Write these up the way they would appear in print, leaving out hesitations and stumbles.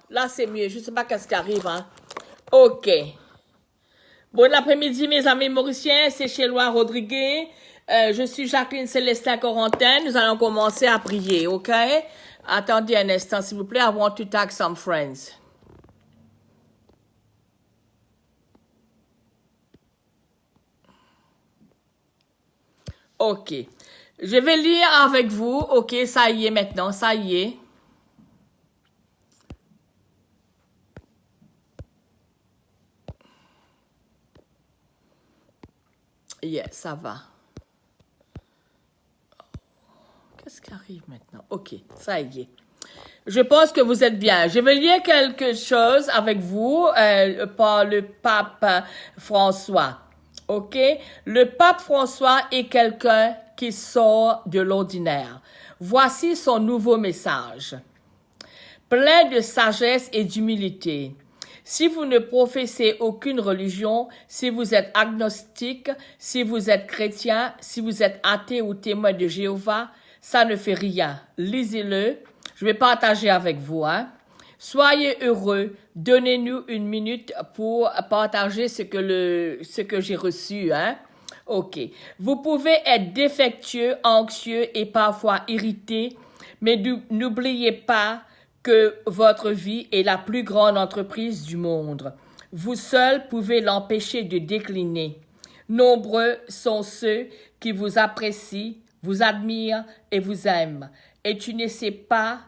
Là, c'est mieux. Je ne sais pas qu'est-ce qui arrive. Hein. OK. Bon après-midi, mes amis mauriciens. C'est Chélois Rodriguez. Je suis Jacqueline Célestin Corentin. Nous allons commencer à prier. OK? Attendez un instant, s'il vous plaît. I want to tag some friends. OK. Je vais lire avec vous. OK, ça y est maintenant. Ça y est. Yes, ça va. Qu'est-ce qui arrive maintenant? OK, ça y est. Je pense que vous êtes bien. Je vais lire quelque chose avec vous par le pape François. OK? Le pape François est quelqu'un qui sort de l'ordinaire. Voici son nouveau message. Plein de sagesse et d'humilité. Si vous ne professez aucune religion, si vous êtes agnostique, si vous êtes chrétien, si vous êtes athée ou témoin de Jéhovah, ça ne fait rien. Lisez-le. Je vais partager avec vous. Hein. Soyez heureux. Donnez-nous une minute pour partager ce que j'ai reçu. Hein. OK. Vous pouvez être défectueux, anxieux et parfois irrité, mais n'oubliez pas que votre vie est la plus grande entreprise du monde. Vous seul pouvez l'empêcher de décliner. Nombreux sont ceux qui vous apprécient, vous admirent et vous aiment. Et tu ne sais pas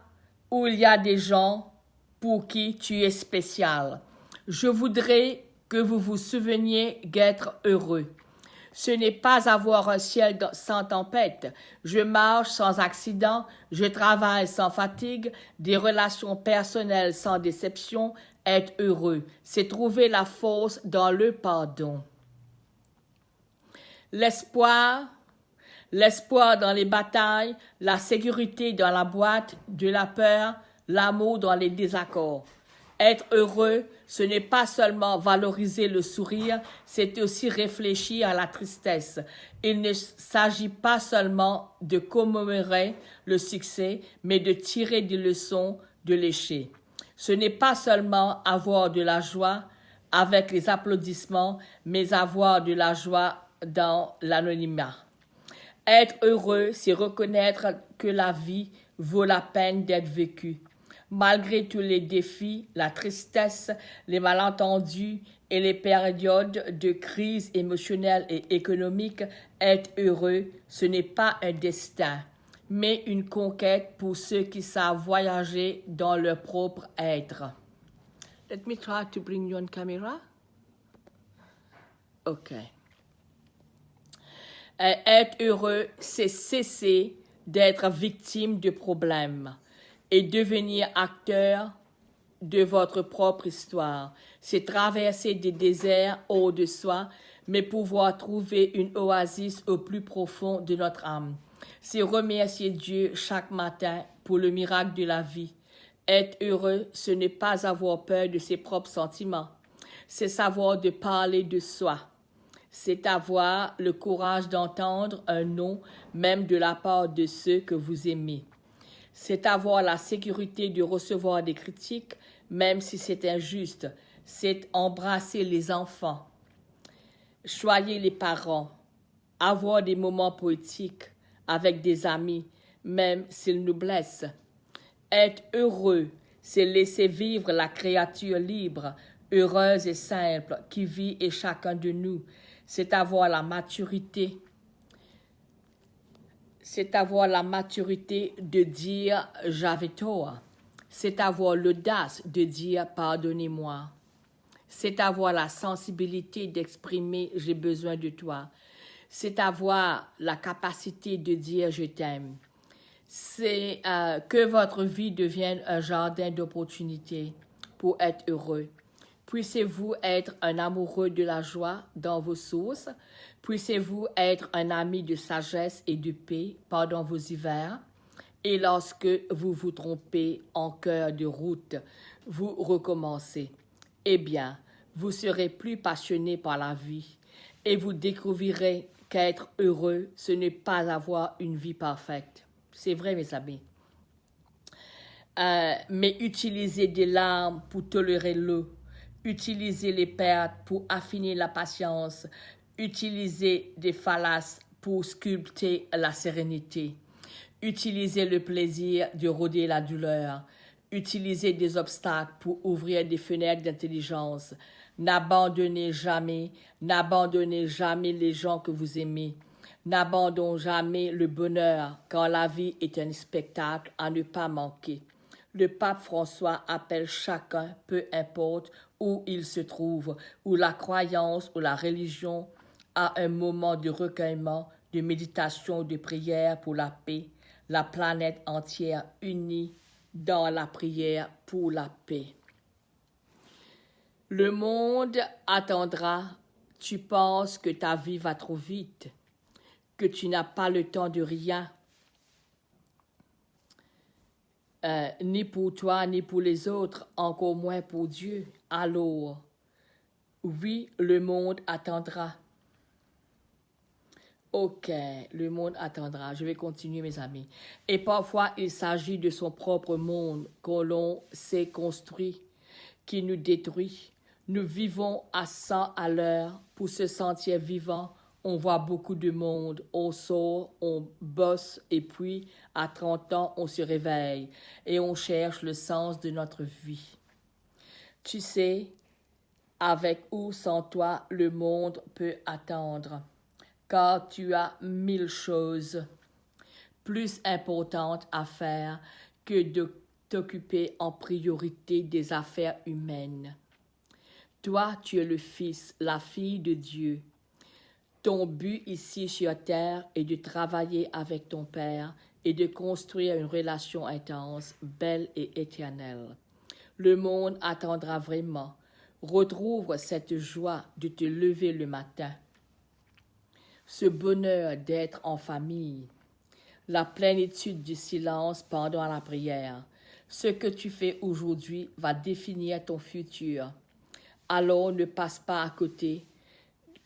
où il y a des gens pour qui tu es spécial. Je voudrais que vous vous souveniez d'être heureux. Ce n'est pas avoir un ciel sans tempête. Je marche sans accident, je travaille sans fatigue, des relations personnelles sans déception. Être heureux, c'est trouver la force dans le pardon. L'espoir dans les batailles, la sécurité dans la boîte de la peur, l'amour dans les désaccords. Être heureux, ce n'est pas seulement valoriser le sourire, c'est aussi réfléchir à la tristesse. Il ne s'agit pas seulement de commémorer le succès, mais de tirer des leçons de l'échec. Ce n'est pas seulement avoir de la joie avec les applaudissements, mais avoir de la joie dans l'anonymat. Être heureux, c'est reconnaître que la vie vaut la peine d'être vécue. Malgré tous les défis, la tristesse, les malentendus et les périodes de crise émotionnelle et économique, être heureux, ce n'est pas un destin, mais une conquête pour ceux qui savent voyager dans leur propre être. Let me try to bring you on camera. OK. Être heureux, c'est cesser d'être victime de problèmes et devenir acteur de votre propre histoire. C'est traverser des déserts hors de soi, mais pouvoir trouver une oasis au plus profond de notre âme. C'est remercier Dieu chaque matin pour le miracle de la vie. Être heureux, ce n'est pas avoir peur de ses propres sentiments. C'est savoir de parler de soi. C'est avoir le courage d'entendre un non, même de la part de ceux que vous aimez. C'est avoir la sécurité de recevoir des critiques, même si c'est injuste. C'est embrasser les enfants, choyer les parents, avoir des moments poétiques avec des amis, même s'ils nous blessent. Être heureux, c'est laisser vivre la créature libre, heureuse et simple qui vit et chacun de nous. C'est avoir la maturité. C'est avoir la maturité de dire « j'avais tort ». C'est avoir l'audace de dire « pardonnez-moi ». C'est avoir la sensibilité d'exprimer « j'ai besoin de toi ». C'est avoir la capacité de dire « je t'aime ». C'est que votre vie devienne un jardin d'opportunités pour être heureux. Puissiez-vous être un amoureux de la joie dans vos sources. Puissiez-vous être un ami de sagesse et de paix pendant vos hivers. Et lorsque vous vous trompez en cœur de route, vous recommencez. Eh bien, vous serez plus passionné par la vie et vous découvrirez qu'être heureux, ce n'est pas avoir une vie parfaite. C'est vrai, mes amis. mais utilisez des larmes pour tolérer l'eau. Utilisez les pertes pour affiner la patience. Utilisez des fallacies pour sculpter la sérénité. Utilisez le plaisir de rôder la douleur. Utilisez des obstacles pour ouvrir des fenêtres d'intelligence. N'abandonnez jamais les gens que vous aimez. N'abandonnez jamais le bonheur, car la vie est un spectacle à ne pas manquer. Le pape François appelle chacun, peu importe où il se trouve, ou la croyance ou la religion, à un moment de recueillement, de méditation, de prière pour la paix, la planète entière unie dans la prière pour la paix. Le monde attendra. Tu penses que ta vie va trop vite, que tu n'as pas le temps de rien, ni pour toi, ni pour les autres, encore moins pour Dieu. Alors, oui, le monde attendra. Ok, le monde attendra. Je vais continuer, mes amis. Et parfois, il s'agit de son propre monde que l'on s'est construit, qui nous détruit. Nous vivons à 100 à l'heure pour se sentir vivant. On voit beaucoup de monde. On sort, on bosse et puis, à 30 ans, on se réveille et on cherche le sens de notre vie. Tu sais, avec ou sans toi, le monde peut attendre. Car tu as 1000 choses plus importantes à faire que de t'occuper en priorité des affaires humaines. Toi, tu es le fils, la fille de Dieu. Ton but ici sur terre est de travailler avec ton Père et de construire une relation intense, belle et éternelle. Le monde attendra vraiment. Retrouve cette joie de te lever le matin. Ce bonheur d'être en famille, la plénitude du silence pendant la prière. Ce que tu fais aujourd'hui va définir ton futur. Alors ne passe pas à côté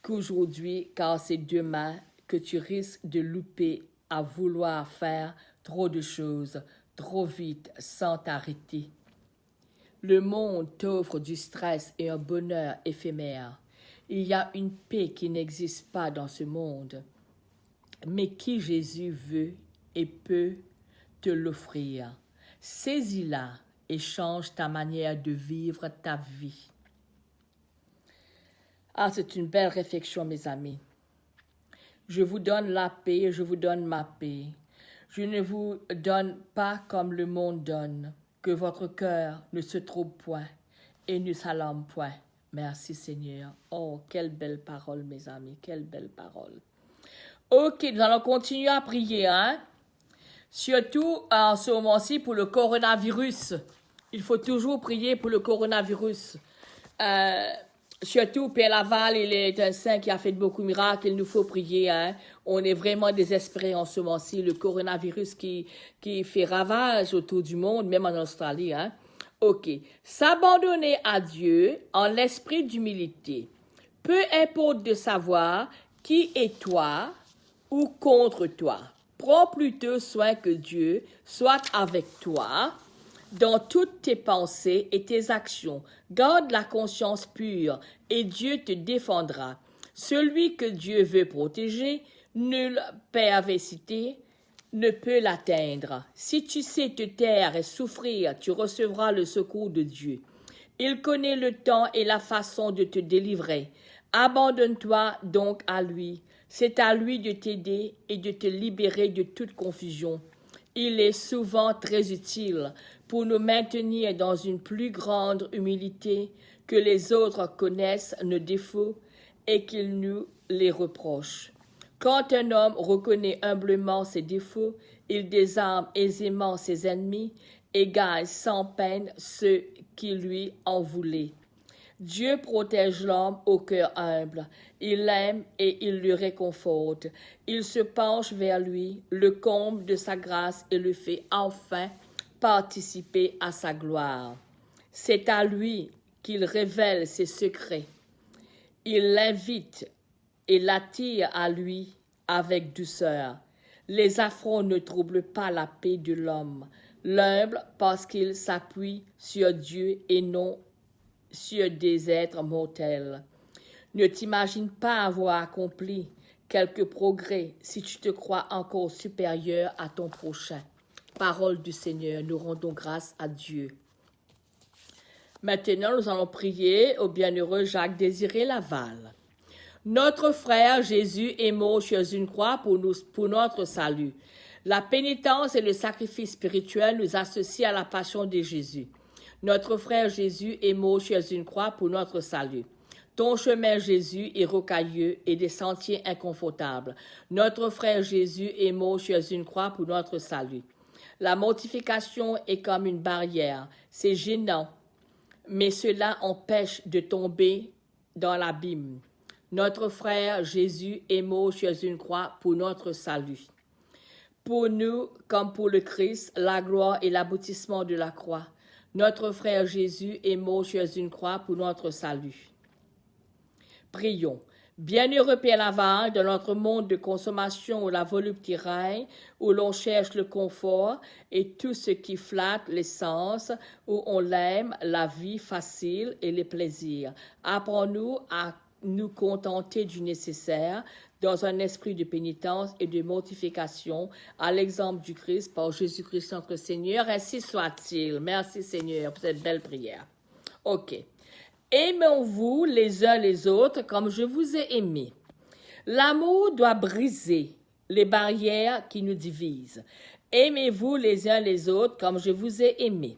qu'aujourd'hui, car c'est demain que tu risques de louper à vouloir faire trop de choses, trop vite, sans t'arrêter. Le monde t'offre du stress et un bonheur éphémère. Il y a une paix qui n'existe pas dans ce monde, mais qui Jésus veut et peut te l'offrir. Saisis-la et change ta manière de vivre ta vie. Ah, c'est une belle réflexion, mes amis. Je vous donne la paix, je vous donne ma paix. Je ne vous donne pas comme le monde donne, que votre cœur ne se trouble point et ne s'alarme point. Merci Seigneur. Oh, quelle belle parole, mes amis, quelle belle parole. Ok, nous allons continuer à prier, hein. Surtout en ce moment-ci pour le coronavirus. Il faut toujours prier pour le coronavirus. Surtout Père Laval, il est un saint qui a fait beaucoup de miracles. Il nous faut prier, hein. On est vraiment désespérés en ce moment-ci. Le coronavirus qui fait ravage autour du monde, même en Australie, hein. Ok. S'abandonner à Dieu en l'esprit d'humilité. Peu importe de savoir qui est toi ou contre toi. Prends plutôt soin que Dieu soit avec toi dans toutes tes pensées et tes actions. Garde la conscience pure et Dieu te défendra. Celui que Dieu veut protéger, nulle perversité ne peut l'atteindre. Si tu sais te taire et souffrir, tu recevras le secours de Dieu. Il connaît le temps et la façon de te délivrer. Abandonne-toi donc à lui. C'est à lui de t'aider et de te libérer de toute confusion. Il est souvent très utile pour nous maintenir dans une plus grande humilité, que les autres connaissent nos défauts et qu'ils nous les reprochent. Quand un homme reconnaît humblement ses défauts, il désarme aisément ses ennemis et gagne sans peine ceux qui lui en voulaient. Dieu protège l'homme au cœur humble. Il l'aime et il le réconforte. Il se penche vers lui, le comble de sa grâce et le fait enfin participer à sa gloire. C'est à lui qu'il révèle ses secrets. Il l'invite et l'attire à lui avec douceur. Les affronts ne troublent pas la paix de l'homme, L'humble parce qu'il s'appuie sur Dieu et non sur des êtres mortels. Ne t'imagine pas avoir accompli quelques progrès si tu te crois encore supérieur à ton prochain. Parole du Seigneur, nous rendons grâce à Dieu. Maintenant, nous allons prier au bienheureux Jacques-Désiré Laval. Notre frère Jésus est mort sur une croix pour notre salut. La pénitence et le sacrifice spirituel nous associent à la passion de Jésus. Notre frère Jésus est mort sur une croix pour notre salut. Ton chemin, Jésus, est rocailleux et des sentiers inconfortables. Notre frère Jésus est mort sur une croix pour notre salut. La mortification est comme une barrière. C'est gênant, mais cela empêche de tomber dans l'abîme. Notre frère Jésus est mort sur une croix pour notre salut. Pour nous, comme pour le Christ, la gloire est l'aboutissement de la croix. Notre frère Jésus est mort sur une croix pour notre salut. Prions. Bienheureux Père Laval, dans notre monde de consommation où la volupté règne, où l'on cherche le confort et tout ce qui flatte les sens, où on l'aime, la vie facile et les plaisirs. Apprends-nous à nous contenter du nécessaire dans un esprit de pénitence et de mortification, à l'exemple du Christ par Jésus-Christ notre Seigneur. Ainsi soit-il. Merci Seigneur pour cette belle prière. OK. Aimons-vous les uns les autres comme je vous ai aimés. L'amour doit briser les barrières qui nous divisent. Aimez-vous les uns les autres comme je vous ai aimés.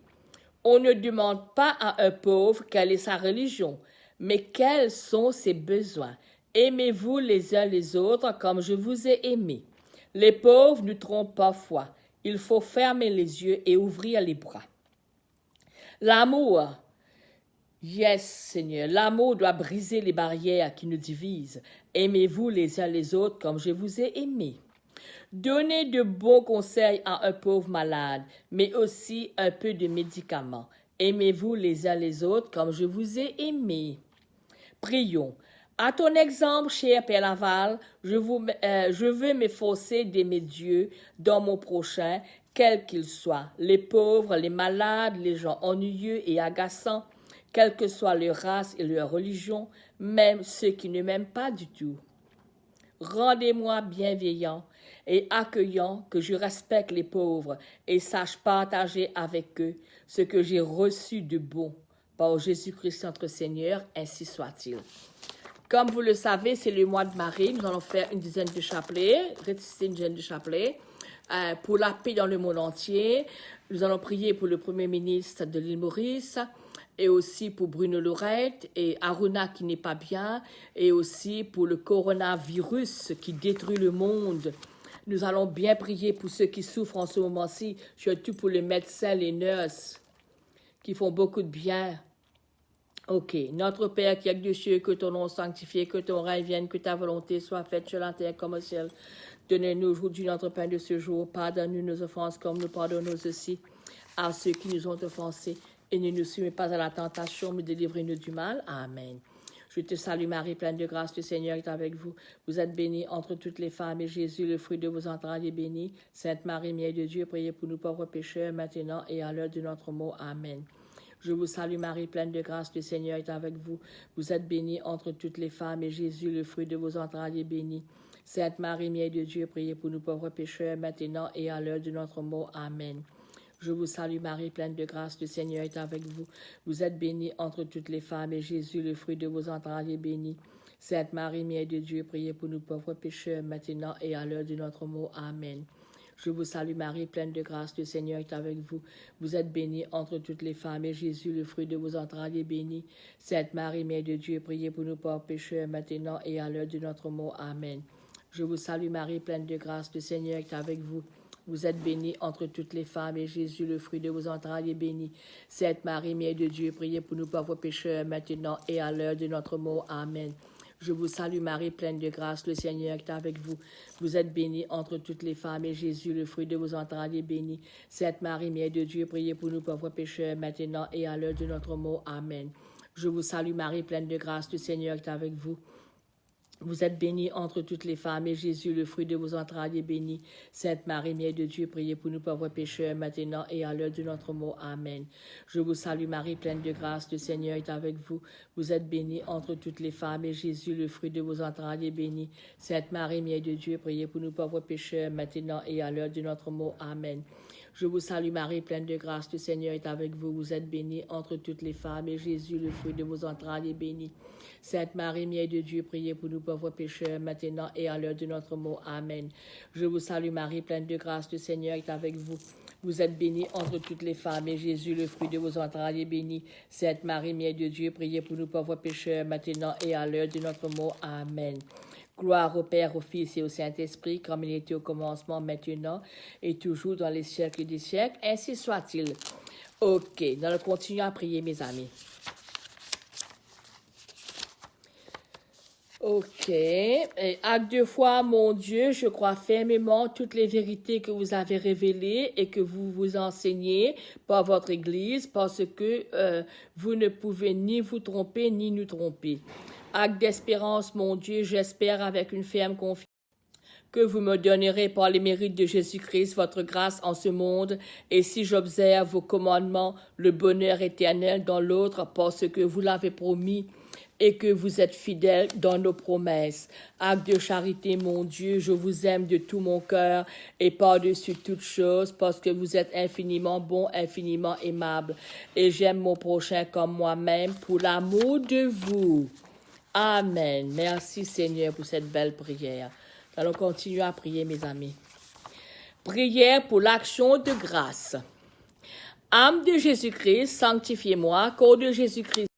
On ne demande pas à un pauvre quelle est sa religion, mais quels sont ses besoins. Aimez-vous les uns les autres comme je vous ai aimés. Les pauvres nous trompent parfois. Il faut fermer les yeux et ouvrir les bras. L'amour, yes, Seigneur, l'amour doit briser les barrières qui nous divisent. Aimez-vous les uns les autres comme je vous ai aimés. Donnez de bons conseils à un pauvre malade, mais aussi un peu de médicaments. Aimez-vous les uns les autres comme je vous ai aimés. Prions. À ton exemple, cher Père Laval, je veux m'efforcer d'aimer Dieu dans mon prochain, quel qu'il soit, les pauvres, les malades, les gens ennuyeux et agaçants, quelle que soit leur race et leur religion, même ceux qui ne m'aiment pas du tout. Rendez-moi bienveillant et accueillant, que je respecte les pauvres et sache partager avec eux ce que j'ai reçu de bon. Par Jésus-Christ notre Seigneur, ainsi soit-il. Comme vous le savez, c'est le mois de Marie. Nous allons faire une dizaine de chapelets, réciter une dizaine de chapelets pour la paix dans le monde entier. Nous allons prier pour le Premier ministre de l'île Maurice et aussi pour Bruno Lorette et Aruna qui n'est pas bien et aussi pour le coronavirus qui détruit le monde. Nous allons bien prier pour ceux qui souffrent en ce moment-ci, surtout pour les médecins, les nurses qui font beaucoup de bien. OK. Notre Père qui es des cieux, que ton nom sanctifié, que ton règne vienne, que ta volonté soit faite sur la terre comme au ciel. Donnez-nous aujourd'hui notre pain de ce jour. Pardonne-nous nos offenses comme nous pardonnons aussi à ceux qui nous ont offensés. Et ne nous soumets pas à la tentation, mais délivre-nous du mal. Amen. Je te salue Marie, pleine de grâce, le Seigneur est avec vous. Vous êtes bénie entre toutes les femmes, et Jésus, le fruit de vos entrailles, est béni. Sainte Marie, Mère de Dieu, priez pour nous pauvres pécheurs, maintenant et à l'heure de notre mort. Amen. Je vous salue Marie, pleine de grâce, le Seigneur est avec vous. Vous êtes bénie entre toutes les femmes, et Jésus, le fruit de vos entrailles, est béni. Sainte Marie, Mère de Dieu, priez pour nous pauvres pécheurs, maintenant et à l'heure de notre mort. Amen. Je vous salue Marie, pleine de grâce, le Seigneur est avec vous. Vous êtes bénie entre toutes les femmes, et Jésus, le fruit de vos entrailles, est béni. Sainte Marie, Mère de Dieu, priez pour nous pauvres pécheurs, maintenant et à l'heure de notre mort. Amen. Je vous salue Marie, pleine de grâce, le Seigneur est avec vous. Vous êtes bénie entre toutes les femmes, et Jésus, le fruit de vos entrailles, est béni. Sainte Marie, Mère de Dieu, priez pour nous pauvres pécheurs, maintenant et à l'heure de notre mort. Amen. Je vous salue Marie, pleine de grâce, le Seigneur est avec vous. Vous êtes bénie entre toutes les femmes, et Jésus, le fruit de vos entrailles, est béni. Sainte Marie, Mère de Dieu, priez pour nous pauvres pécheurs, maintenant et à l'heure de notre mort. Amen. Je vous salue Marie, pleine de grâce, le Seigneur est avec vous. Vous êtes bénie entre toutes les femmes, et Jésus, le fruit de vos entrailles, est béni. Sainte Marie, Mère de Dieu, priez pour nous pauvres pécheurs, maintenant et à l'heure de notre mort. Amen. Je vous salue Marie, pleine de grâce, le Seigneur est avec vous. Vous êtes bénie entre toutes les femmes, et Jésus, le fruit de vos entrailles, est béni. Sainte Marie, Mère de Dieu, priez pour nous pauvres pécheurs, maintenant et à l'heure de notre mort. Amen. Je vous salue Marie, pleine de grâce, le Seigneur est avec vous. Vous êtes bénie entre toutes les femmes, et Jésus, le fruit de vos entrailles, est béni. Sainte Marie, Mère de Dieu, priez pour nous pauvres pécheurs, maintenant et à l'heure de notre mort. Amen. Je vous salue Marie, pleine de grâce, le Seigneur est avec vous. Vous êtes bénie entre toutes les femmes, et Jésus, le fruit de vos entrailles, est béni. Sainte Marie, Mère de Dieu, priez pour nous pauvres pécheurs, maintenant et à l'heure de notre mort. Amen. Je vous salue Marie, pleine de grâce, le Seigneur est avec vous. Vous êtes bénie entre toutes les femmes, et Jésus, le fruit de vos entrailles, est béni. Sainte Marie, Mère de Dieu, priez pour nous pauvres pécheurs, maintenant et à l'heure de notre mort. Amen. Gloire au Père, au Fils et au Saint-Esprit, comme il était au commencement, maintenant, et toujours dans les siècles des siècles. Ainsi soit-il. Ok, nous allons continuer à prier, mes amis. Ok. Et acte de foi, mon Dieu, je crois fermement toutes les vérités que vous avez révélées et que vous vous enseignez par votre Église, parce que vous ne pouvez ni vous tromper ni nous tromper. Acte d'espérance, mon Dieu, j'espère avec une ferme confiance que vous me donnerez par les mérites de Jésus-Christ votre grâce en ce monde, et si j'observe vos commandements, le bonheur éternel dans l'autre, parce que vous l'avez promis, et que vous êtes fidèles dans nos promesses. Acte de charité, mon Dieu, je vous aime de tout mon cœur et par-dessus toutes choses, parce que vous êtes infiniment bon, infiniment aimable, et j'aime mon prochain comme moi-même pour l'amour de vous. Amen. Merci Seigneur pour cette belle prière. Nous allons continuer à prier, mes amis. Prière pour l'action de grâce. Âme de Jésus-Christ, sanctifiez-moi. Corps de Jésus-Christ,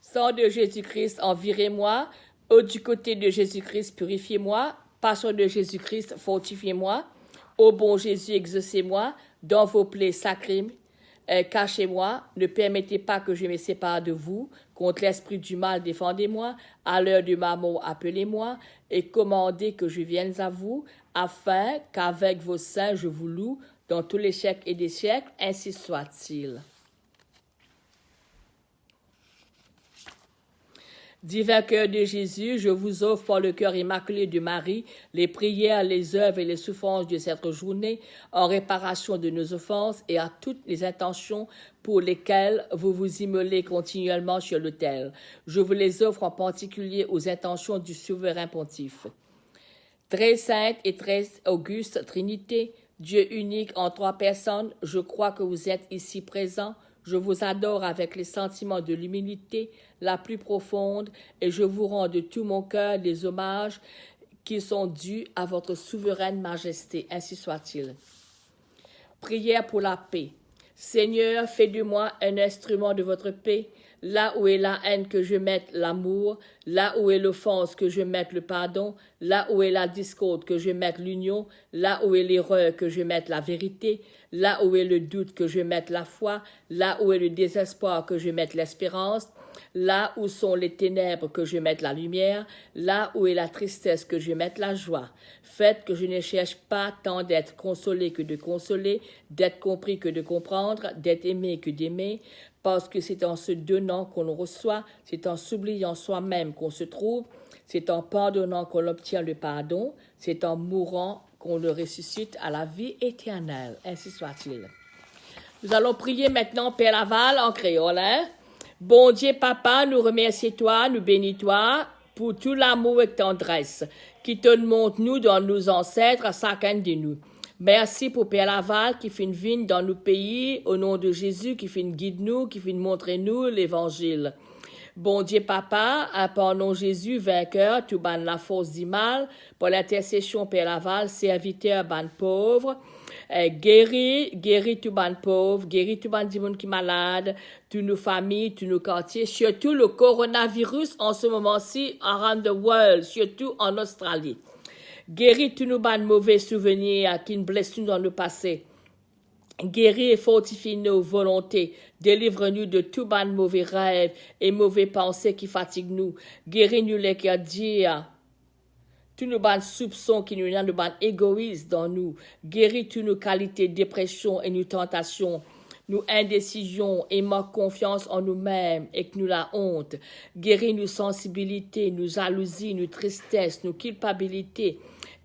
sang de Jésus-Christ, envirez-moi. Eau du côté de Jésus-Christ, purifiez-moi. Passion de Jésus-Christ, fortifiez-moi. Ô bon Jésus, exaucez-moi. Dans vos plaies sacrées, cachez-moi. Ne permettez pas que je me sépare de vous. Contre l'esprit du mal, défendez-moi. À l'heure de ma mort, appelez-moi. Et commandez que je vienne à vous, afin qu'avec vos saints, je vous loue dans tous les siècles et des siècles. Ainsi soit-il. Divin cœur de Jésus, je vous offre par le cœur immaculé de Marie les prières, les œuvres et les souffrances de cette journée en réparation de nos offenses et à toutes les intentions pour lesquelles vous vous immolez continuellement sur l'autel. Je vous les offre en particulier aux intentions du souverain pontife. Très sainte et très auguste Trinité, Dieu unique en trois personnes, je crois que vous êtes ici présent. Je vous adore avec les sentiments de l'humilité la plus profonde et je vous rends de tout mon cœur des hommages qui sont dus à votre souveraine majesté. Ainsi soit-il. Prière pour la paix. Seigneur, fais de moi un instrument de votre paix. Là où est la haine, que je mette l'amour. Là où est l'offense, que je mette le pardon. Là où est la discorde, que je mette l'union. Là où est l'erreur, que je mette la vérité. Là où est le doute, que je mette la foi. Là où est le désespoir, que je mette l'espérance. Là où sont les ténèbres, que je mette la lumière. Là où est la tristesse, que je mette la joie. Faites que je ne cherche pas tant d'être consolé que de consoler, d'être compris que de comprendre, d'être aimé que d'aimer, parce que c'est en se donnant qu'on reçoit, c'est en s'oubliant soi-même qu'on se trouve, c'est en pardonnant qu'on obtient le pardon, c'est en mourant qu'on le ressuscite à la vie éternelle. Ainsi soit-il. Nous allons prier maintenant Père Laval en créole. Bon Dieu, Papa, nous remercions toi, nous bénis toi pour tout l'amour et tendresse qui te montre nous dans nos ancêtres à chacun de nous. Merci pour Père Laval qui fait une vigne dans nos pays, au nom de Jésus, qui fait une guide nous, qui fait une montrer nous l'évangile. Bon Dieu Papa, pardon Jésus, vainqueur, tout ban la force du mal, pour l'intercession Père Laval, serviteur ban pauvre, guéris tout ban pauvre, guéris tout ban du monde qui est malade, toutes nos familles, tous nos quartiers, surtout le coronavirus en ce moment-ci, around the world, surtout en Australie. Guéris tous nos mauvais souvenirs qui nous blessent dans le passé. Guéris et fortifie nos volontés. Délivre-nous de tout mauvais rêves et mauvais pensées qui fatiguent nous. Guéris-nous les cœurs durs. Tous nos soupçons qui nous rendent égoïstes dans nous. Guéris toutes nos qualités, dépression et nos tentations. nous indécisions et manque confiance en nous-mêmes et que nous la honte. Guéris nos sensibilités, nos jalousies, nos tristesses, nos culpabilités.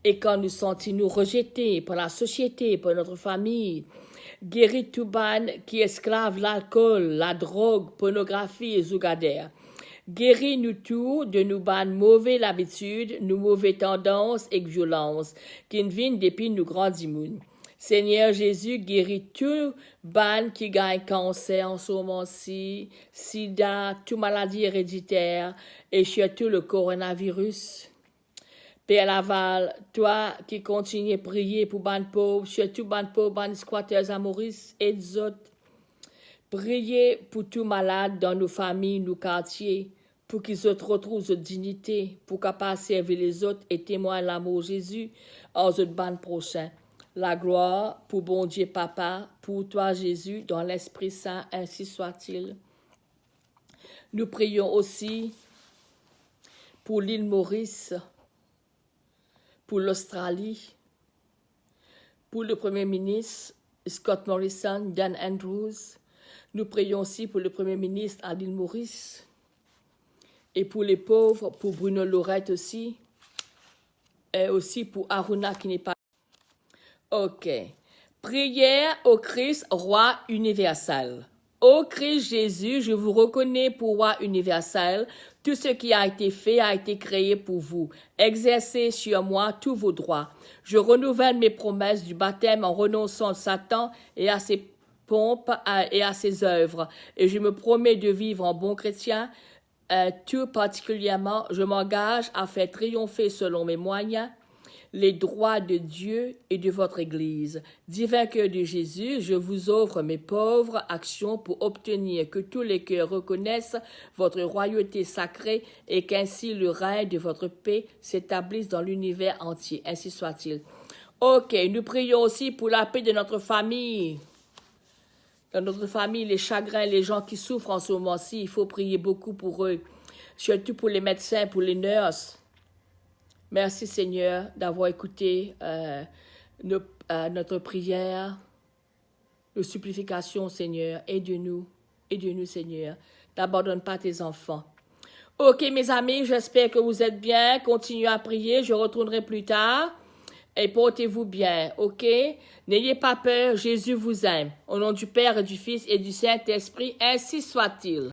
Et quand nous sentons nous rejetés par la société, par notre famille, guéris tout ban qui esclave l'alcool, la drogue, pornographie et zougadère. Guéris-nous tout de nos bonnes mauvaises habitudes, nos mauvaises tendances et violences, qui ne viennent depuis nous grandissons. Seigneur Jésus, guéris tout ban qui gagne cancer en ce moment-ci, sida, toute maladie héréditaire et surtout le coronavirus. Père Laval, toi qui continues à prier pour ban pauvres, surtout ban pauvres, ban squatters à Maurice et des autres. Priez pour tous malades dans nos familles, nos quartiers, pour qu'ils retrouvent leur dignité, pour qu'ils servir les autres et témoignent l'amour de Jésus aux autres ban prochains. La gloire pour bon Dieu Papa, pour toi Jésus, dans l'Esprit Saint, ainsi soit-il. Nous prions aussi pour l'île Maurice, pour l'Australie, pour le Premier ministre Scott Morrison, Dan Andrews. Nous prions aussi pour le Premier ministre à l'île Maurice et pour les pauvres, pour Bruno Lorette aussi, et aussi pour Aruna qui n'est pas. Ok. Prière au Christ, roi universel. Ô Christ Jésus, je vous reconnais pour roi universel. Tout ce qui a été fait a été créé pour vous. Exercez sur moi tous vos droits. Je renouvelle mes promesses du baptême en renonçant à Satan et à ses pompes et à ses œuvres. Et je me promets de vivre en bon chrétien. Tout particulièrement, je m'engage à faire triompher selon mes moyens les droits de Dieu et de votre Église. Divin cœur de Jésus, je vous offre mes pauvres actions pour obtenir que tous les cœurs reconnaissent votre royauté sacrée et qu'ainsi le règne de votre paix s'établisse dans l'univers entier. Ainsi soit-il. Ok, nous prions aussi pour la paix de notre famille. Dans notre famille, les chagrins, les gens qui souffrent en ce moment-ci, il faut prier beaucoup pour eux. Surtout pour les médecins, pour les nurses. Merci Seigneur d'avoir écouté notre prière, nos supplications Seigneur. Aide-nous Seigneur. N'abandonne pas tes enfants. Ok mes amis, j'espère que vous êtes bien. Continuez à prier, je retournerai plus tard. Et portez-vous bien, ok? N'ayez pas peur, Jésus vous aime. Au nom du Père et du Fils et du Saint-Esprit, ainsi soit-il.